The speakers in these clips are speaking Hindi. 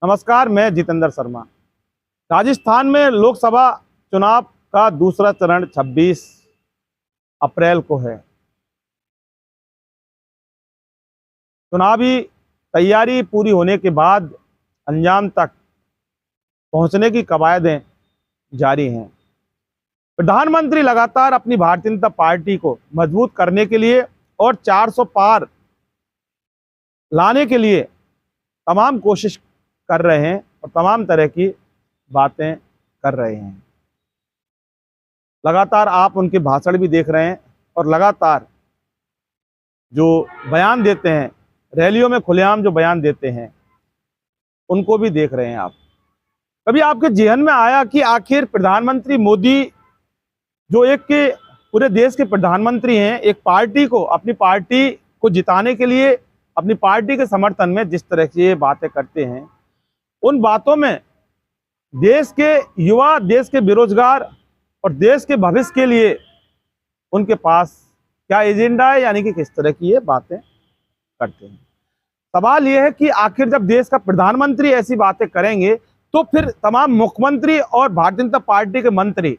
नमस्कार, मैं जितेंद्र शर्मा। राजस्थान में लोकसभा चुनाव का दूसरा चरण 26 अप्रैल को है। चुनावी तैयारी पूरी होने के बाद अंजाम तक पहुंचने की कवायदें जारी हैं। प्रधानमंत्री लगातार अपनी भारतीय जनता पार्टी को मजबूत करने के लिए और 400 पार लाने के लिए तमाम कोशिश कर रहे हैं और तमाम तरह की बातें कर रहे हैं। लगातार आप उनके भाषण भी देख रहे हैं और लगातार जो बयान देते हैं, रैलियों में खुलेआम जो बयान देते हैं, उनको भी देख रहे हैं आप। कभी आपके जेहन में आया कि आखिर प्रधानमंत्री मोदी जो एक के पूरे देश के प्रधानमंत्री हैं, एक पार्टी को, अपनी पार्टी को जिताने के लिए अपनी पार्टी के समर्थन में जिस तरह से ये बातें करते हैं, उन बातों में देश के युवा, देश के बेरोजगार और देश के भविष्य के लिए उनके पास क्या एजेंडा है, यानी कि किस तरह की ये बातें करते हैं। सवाल ये है कि आखिर जब देश का प्रधानमंत्री ऐसी बातें करेंगे तो फिर तमाम मुख्यमंत्री और भारतीय जनता पार्टी के मंत्री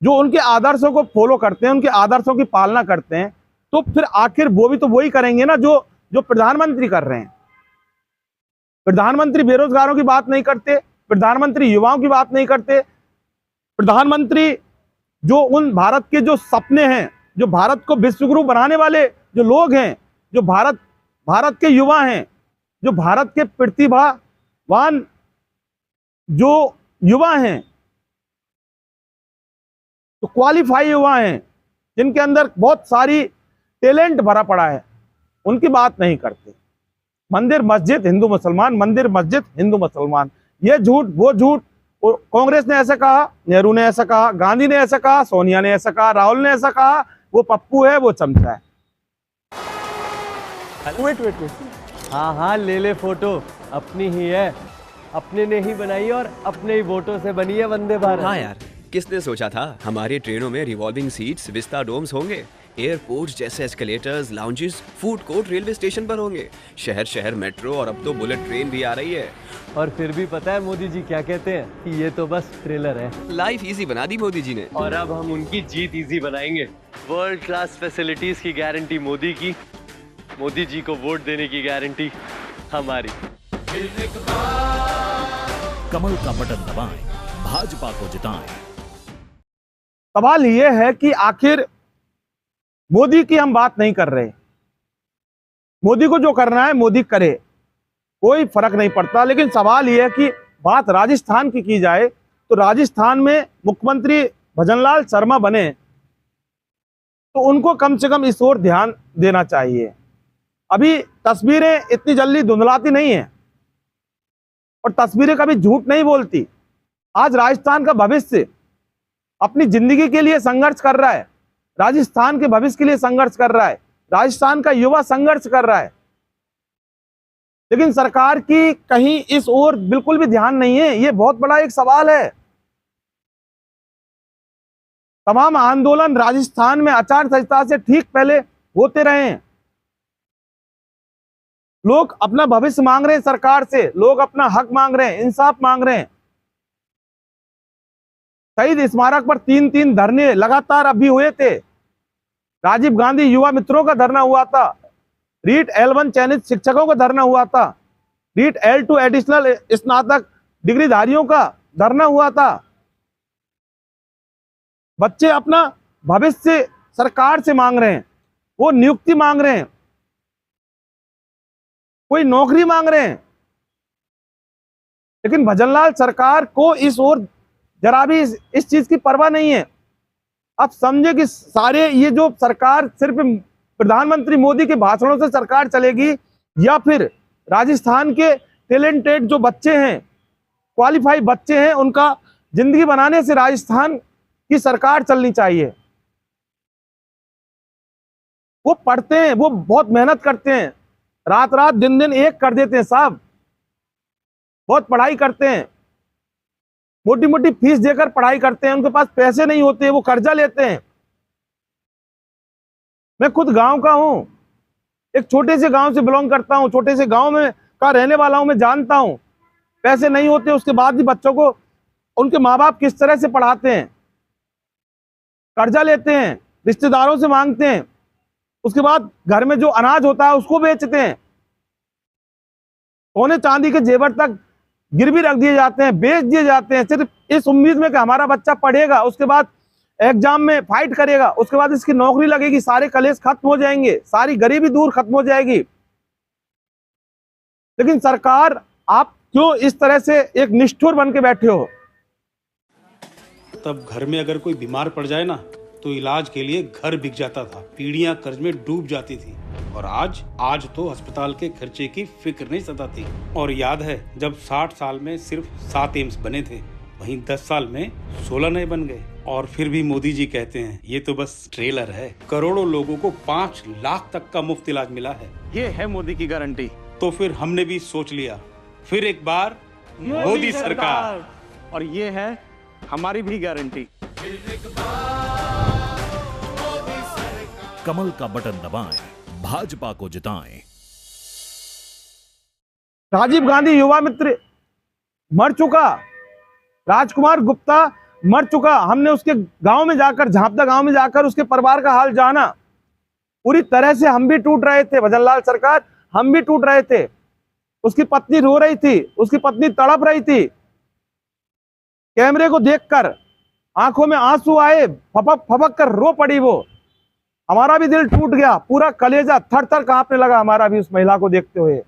जो उनके आदर्शों को फॉलो करते हैं, उनके आदर्शों की पालना करते हैं, तो फिर आखिर वो भी तो वही करेंगे ना जो प्रधानमंत्री कर रहे हैं। प्रधानमंत्री बेरोजगारों की बात नहीं करते, प्रधानमंत्री युवाओं की बात नहीं करते, प्रधानमंत्री जो उन भारत के जो सपने हैं, जो भारत को विश्वगुरु बनाने वाले जो लोग हैं, जो भारत के युवा हैं, जो भारत के प्रतिभावान जो युवा हैं, तो क्वालिफाई युवा हैं, जिनके अंदर बहुत सारी टैलेंट भरा पड़ा है, उनकी बात नहीं करते। मंदिर मस्जिद हिंदू मुसलमान, मंदिर मस्जिद हिंदू मुसलमान, ये झूठ वो झूठ। कांग्रेस ने ऐसा कहा, नेहरू ने ऐसा कहा, गांधी ने ऐसा कहा, सोनिया ने ऐसा कहा, राहुल ने ऐसा कहा, वो पप्पू है, वो चमचा है। वेट। हाँ, ले फोटो, अपनी ही है, अपने ने ही बनाई और अपने ही वोटों से बनी है वंदे भारत। हाँ यार, किसने सोचा था हमारी ट्रेनों में रिवॉल्विंग सीट्स, विस्टा डोम्स होंगे, एयरपोर्ट जैसे escalators, lounges, food court railway station पर होंगे, शहर शहर मेट्रो और अब तो बुलेट ट्रेन भी आ रही है। और फिर भी पता है मोदी जी क्या कहते हैं कि ये तो बस ट्रेलर है। लाइफ इजी बना दी मोदी जी ने, और अब हम उनकी जीत इजी बनाएंगे। वर्ल्ड क्लास फैसिलिटीज की गारंटी मोदी की, मोदी जी को वोट देने की गारंटी हमारी। कमल का बटन दबाएं, भाजपा को जिताएं। सवाल ये है कि आखिर मोदी की हम बात नहीं कर रहे, मोदी को जो करना है मोदी करे, कोई फर्क नहीं पड़ता। लेकिन सवाल यह है कि बात राजस्थान की जाए तो राजस्थान में मुख्यमंत्री भजनलाल शर्मा बने तो उनको कम से कम इस ओर ध्यान देना चाहिए। अभी तस्वीरें इतनी जल्दी धुंधलाती नहीं है और तस्वीरें कभी झूठ नहीं बोलती। आज राजस्थान का भविष्य अपनी जिंदगी के लिए संघर्ष कर रहा है, राजस्थान के भविष्य के लिए संघर्ष कर रहा है, राजस्थान का युवा संघर्ष कर रहा है, लेकिन सरकार की कहीं इस ओर बिल्कुल भी ध्यान नहीं है। ये बहुत बड़ा एक सवाल है। तमाम आंदोलन राजस्थान में आचार संहिता से ठीक पहले होते रहे हैं। लोग अपना भविष्य मांग रहे हैं सरकार से, लोग अपना हक मांग रहे हैं, इंसाफ मांग रहे हैं। शहीद स्मारक पर 3 धरने लगातार अभी हुए थे। राजीव गांधी युवा मित्रों का धरना हुआ था, रीट L1 चयनित शिक्षकों का धरना हुआ था, रीट L2 एडिशनल स्नातक डिग्रीधारियों का धरना हुआ था। बच्चे अपना भविष्य सरकार से मांग रहे हैं, वो नियुक्ति मांग रहे हैं, कोई नौकरी मांग रहे हैं। लेकिन भजनलाल सरकार को इस ओर जरा भी इस चीज की परवाह नहीं है। आप समझे कि सारे ये जो सरकार सिर्फ प्रधानमंत्री मोदी के भाषणों से सरकार चलेगी, या फिर राजस्थान के टैलेंटेड जो बच्चे हैं, क्वालिफाई बच्चे हैं, उनका जिंदगी बनाने से राजस्थान की सरकार चलनी चाहिए। वो पढ़ते हैं, वो बहुत मेहनत करते हैं, रात रात दिन दिन एक कर देते हैं साहब, बहुत पढ़ाई करते हैं, मोटी मोटी फीस देकर पढ़ाई करते हैं, उनके पास पैसे नहीं होते, वो कर्जा लेते हैं। मैं खुद गांव का हूं, एक छोटे से गांव से बिलोंग करता हूं, छोटे से गांव में का रहने वाला हूं, मैं जानता हूं पैसे नहीं होते उसके बाद भी बच्चों को उनके माँ बाप किस तरह से पढ़ाते हैं, कर्जा लेते हैं, रिश्तेदारों से मांगते हैं, उसके बाद घर में जो अनाज होता है उसको बेचते हैं, सोने चांदी के जेवर तक गिरवी रख दिए जाते हैं, बेच दिए जाते हैं, सिर्फ इस उम्मीद में कि हमारा बच्चा पढ़ेगा, उसके बाद एग्जाम में फाइट करेगा, उसके बाद इसकी नौकरी लगेगी, सारे कलेश खत्म हो जाएंगे, सारी गरीबी दूर खत्म हो जाएगी। लेकिन सरकार, आप क्यों इस तरह से एक निष्ठुर बन के बैठे हो? तब घर में अगर कोई बीमार पड़ जाए ना तो इलाज के लिए घर बिक जाता था, पीढ़ियां कर्ज में डूब जाती थी। और आज तो अस्पताल के खर्चे की फिक्र नहीं सताती। और याद है जब 60 साल में सिर्फ 7 एम्स बने थे, वहीं 10 साल में 16 नए बन गए। और फिर भी मोदी जी कहते हैं ये तो बस ट्रेलर है। करोड़ों लोगों को 5 लाख तक का मुफ्त इलाज मिला है। ये है मोदी की गारंटी। तो फिर हमने भी सोच लिया, फिर एक बार मोदी सरकार। और ये है हमारी भी गारंटी। कमल का बटन दबाएं, भाजपा को जिताएं। राजीव गांधी युवा मित्र मर चुका, राजकुमार गुप्ता मर चुका। हमने उसके गांव में जाकर, झापदा गांव में जाकर उसके परिवार का हाल जाना। पूरी तरह से हम भी टूट रहे थे, भजनलाल सरकार, हम भी टूट रहे थे। उसकी पत्नी रो रही थी, उसकी पत्नी तड़प रही थी। कैमरे को देखकर आंखों में आंसू आए, फपक फपक कर रो पड़ी वो। हमारा भी दिल टूट गया, पूरा कलेजा थर थर कांपने लगा हमारा भी उस महिला को देखते हुए।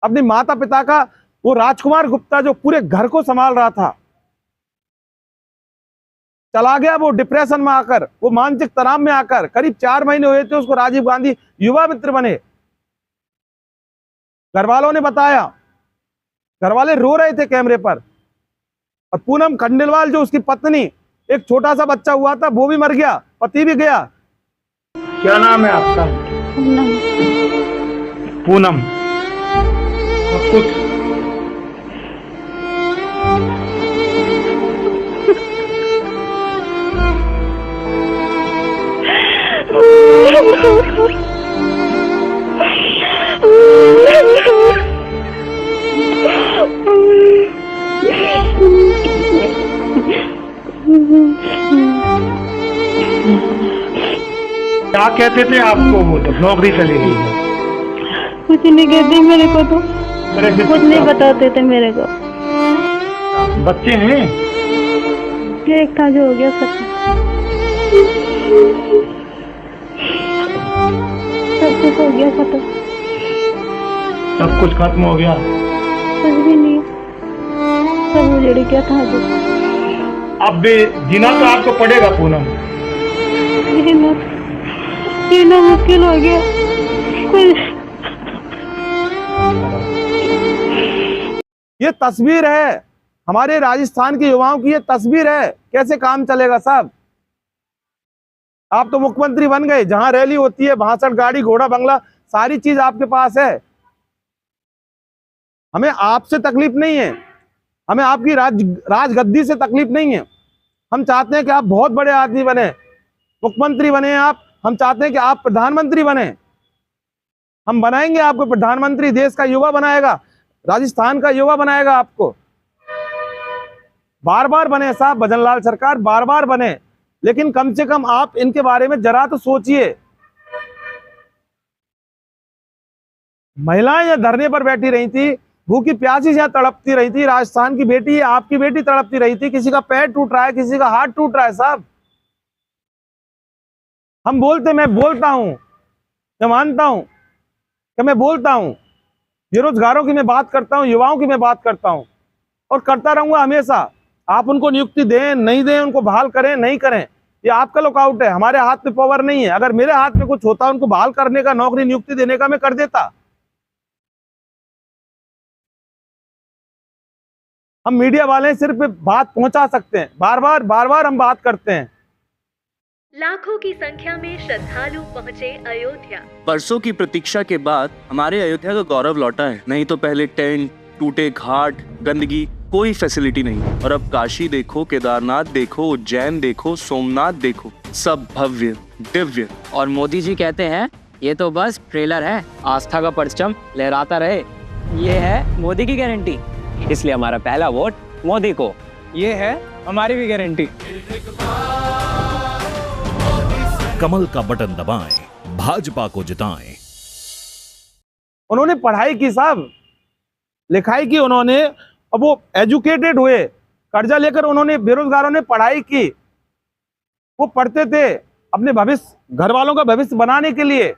अपने माता पिता का वो राजकुमार गुप्ता जो पूरे घर को संभाल रहा था, चला गया वो डिप्रेशन में आकर, वो मानसिक तनाव में आकर। करीब 4 महीने हुए थे उसको राजीव गांधी युवा मित्र बने। घर वालों ने बताया, घर वाले रो रहे थे कैमरे पर। और पूनम खंडेलवाल जो उसकी पत्नी, एक छोटा सा बच्चा हुआ था वो भी मर गया, पति भी गया। क्या नाम है आपका? पूनम। कुछ क्या कहते थे आपको वो जब नौकरी चली गई है? कुछ नहीं कहते मेरे को, तो कुछ नहीं बताते थे मेरे को। बच्चे हैं? एक था जो हो गया सब कुछ हो गया खत्म। सब कुछ खत्म हो गया? कुछ भी नहीं, सब उजड़ गया था। अब भी जीना तो आपको पड़ेगा पूनम। जीना मुश्किल हो गया। ये तस्वीर है हमारे राजस्थान के युवाओं की, ये तस्वीर है। कैसे काम चलेगा साहब? आप तो मुख्यमंत्री बन गए, जहां रैली होती है, भाषण, गाड़ी, घोड़ा, बंगला, सारी चीज आपके पास है। हमें आपसे तकलीफ नहीं है, हमें आपकी राजगद्दी से तकलीफ नहीं है। हम चाहते हैं कि आप बहुत बड़े आदमी बने, मुख्यमंत्री बने आप। हम चाहते हैं कि आप प्रधानमंत्री बने। हम बनाएंगे आपको प्रधानमंत्री, देश का युवा बनाएगा, राजस्थान का युवा बनाएगा आपको। बार बार बने साहब, भजनलाल सरकार, बार बार बने। लेकिन कम से कम आप इनके बारे में जरा तो सोचिए। महिलाएं यहाँ धरने पर बैठी रही थी, भूखी प्यासी यहाँ तड़पती रही थी। राजस्थान की बेटी है, आपकी बेटी तड़पती रही थी। किसी का पैर टूट रहा है, किसी का हाथ टूट रहा है साहब। हम बोलते, मैं बोलता हूं, मैं मानता हूं कि मैं बोलता हूं, बेरोजगारों की मैं बात करता हूं, युवाओं की मैं बात करता हूं और करता रहूंगा हमेशा। आप उनको नियुक्ति दें, नहीं दें, उनको बहाल करें, नहीं करें, ये आपका लुकआउट है। हमारे हाथ में पावर नहीं है। अगर मेरे हाथ में कुछ होता, उनको बहाल करने का, नौकरी नियुक्ति देने का, मैं कर देता। हम मीडिया वाले सिर्फ बात पहुंचा सकते हैं, बार बार हम बात करते हैं। लाखों की संख्या में श्रद्धालु पहुंचे अयोध्या। बरसों की प्रतीक्षा के बाद हमारे अयोध्या का गौरव लौटा है। नहीं तो पहले टेंट, टूटे घाट, गंदगी, कोई फैसिलिटी नहीं। और अब काशी देखो, केदारनाथ देखो, उज्जैन देखो, सोमनाथ देखो, सब भव्य दिव्य। और मोदी जी कहते हैं ये तो बस ट्रेलर है, आस्था का परचम लहराता रहे। ये है मोदी की गारंटी, इसलिए हमारा पहला वोट मोदी को। ये है हमारी भी गारंटी। कमल का बटन दबाएं, भाजपा को जिताएं। उन्होंने पढ़ाई की साहब, लिखाई की उन्होंने, अब वो एजुकेटेड हुए, कर्जा लेकर उन्होंने, बेरोजगारों ने पढ़ाई की, वो पढ़ते थे अपने भविष्य, घर वालों का भविष्य बनाने के लिए,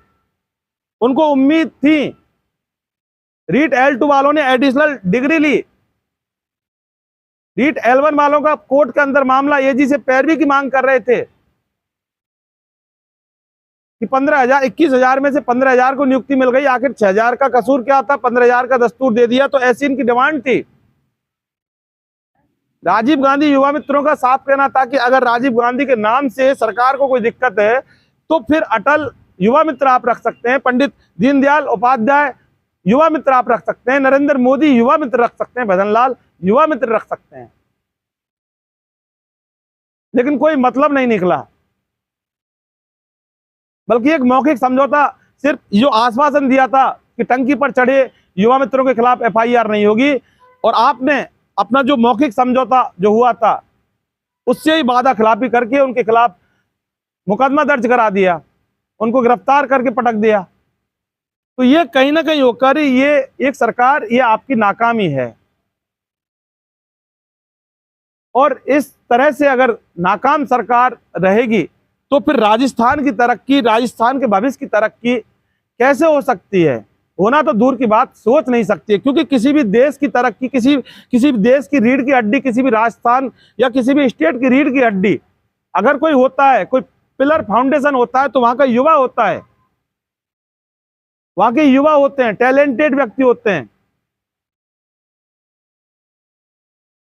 उनको उम्मीद थी। रीट L2 वालों ने एडिशनल डिग्री ली, रीट L1 वालों का कोर्ट के अंदर मामला एजी से पैरवी की मांग कर रहे थे कि 15,000, 21,000 में से 15,000 को नियुक्ति मिल गई, आखिर 6,000 का कसूर क्या था, 15,000 का दस्तूर दे दिया। तो ऐसी इनकी डिमांड थी। राजीव गांधी युवा मित्रों का साफ कहना था कि अगर राजीव गांधी के नाम से सरकार को कोई दिक्कत है तो फिर अटल युवा मित्र आप रख सकते हैं, पंडित दीनदयाल उपाध्याय युवा मित्र आप रख सकते हैं, नरेंद्र मोदी युवा मित्र रख सकते हैं, भजन लाल युवा मित्र रख सकते हैं। लेकिन कोई मतलब नहीं निकला, बल्कि एक मौखिक समझौता, सिर्फ जो आश्वासन दिया था कि टंकी पर चढ़े युवा मित्रों के खिलाफ FIR नहीं होगी, और आपने अपना जो मौखिक समझौता जो हुआ था उससे ही वादा खिलाफी करके उनके खिलाफ मुकदमा दर्ज करा दिया, उनको गिरफ्तार करके पटक दिया। तो ये कहीं ना कहीं होकर ये एक सरकार, ये आपकी नाकामी है। और इस तरह से अगर नाकाम सरकार रहेगी तो फिर राजस्थान की तरक्की, राजस्थान के भविष्य की तरक्की कैसे हो सकती है? होना तो दूर की बात, सोच नहीं सकती है। क्योंकि किसी भी देश की तरक्की, किसी भी देश की रीढ़ की हड्डी, किसी भी राजस्थान या किसी भी स्टेट की रीढ़ की हड्डी अगर कोई होता है, कोई पिलर फाउंडेशन होता है, तो वहां का युवा होता है। वहां के युवा होते हैं, टैलेंटेड व्यक्ति होते हैं।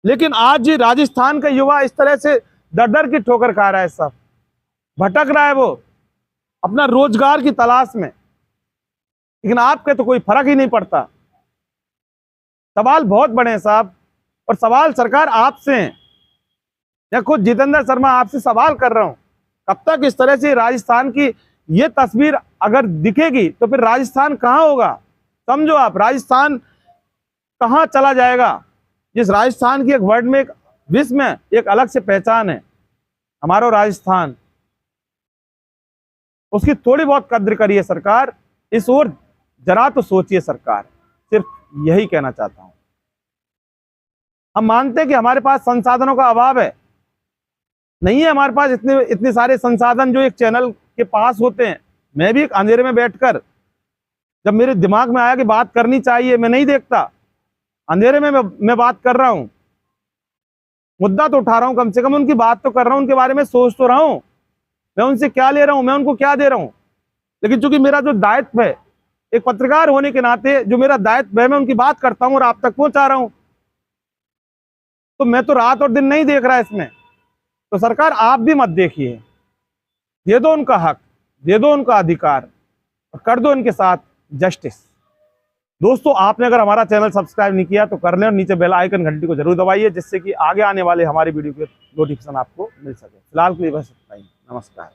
लेकिन आज राजस्थान का युवा इस तरह से दर दर की ठोकर खा रहा है, सब भटक रहा है वो अपना रोजगार की तलाश में। लेकिन आपके तो कोई फर्क ही नहीं पड़ता। सवाल बहुत बड़े हैं साहब, और सवाल सरकार आपसे हैं। मैं खुद जितेंद्र शर्मा आपसे सवाल कर रहा हूं, कब तक इस तरह से राजस्थान की ये तस्वीर अगर दिखेगी तो फिर राजस्थान कहाँ होगा? समझो आप, राजस्थान कहाँ चला जाएगा? जिस राजस्थान की एक वर्ल्ड में, एक विश्व में एक अलग से पहचान है, हमारा राजस्थान, उसकी थोड़ी बहुत कद्र करिए सरकार। इस ओर जरा तो सोचिए सरकार, सिर्फ यही कहना चाहता हूं। हम मानते हैं कि हमारे पास संसाधनों का अभाव है, नहीं है हमारे पास इतने सारे संसाधन जो एक चैनल के पास होते हैं। मैं भी अंधेरे में बैठकर, जब मेरे दिमाग में आया कि बात करनी चाहिए, मैं नहीं देखता, अंधेरे में मैं बात कर रहा हूं, मुद्दा तो उठा रहा हूं, कम से कम उनकी बात तो कर रहा हूं, उनके बारे में सोच तो रहा हूं। मैं उनसे क्या ले रहा हूं, मैं उनको क्या दे रहा हूं। लेकिन चूंकि मेरा जो दायित्व है, एक पत्रकार होने के नाते जो मेरा दायित्व है, मैं उनकी बात करता हूं और आप तक पहुंचा रहा हूं। तो मैं तो रात और दिन नहीं देख रहा इसमें। तो सरकार आप भी मत देखिए, दे दो उनका हक, दे दो उनका अधिकार, और कर दो इनके साथ जस्टिस। दोस्तों, आपने अगर हमारा चैनल सब्सक्राइब नहीं किया तो कर लें, और नीचे बेल आइकन घंटी को जरूर दबाइए, जिससे कि आगे आने वाले हमारी वीडियो के नोटिफिकेशन आपको मिल सके। फिलहाल के लिए बस इतना ही। नमस्कार।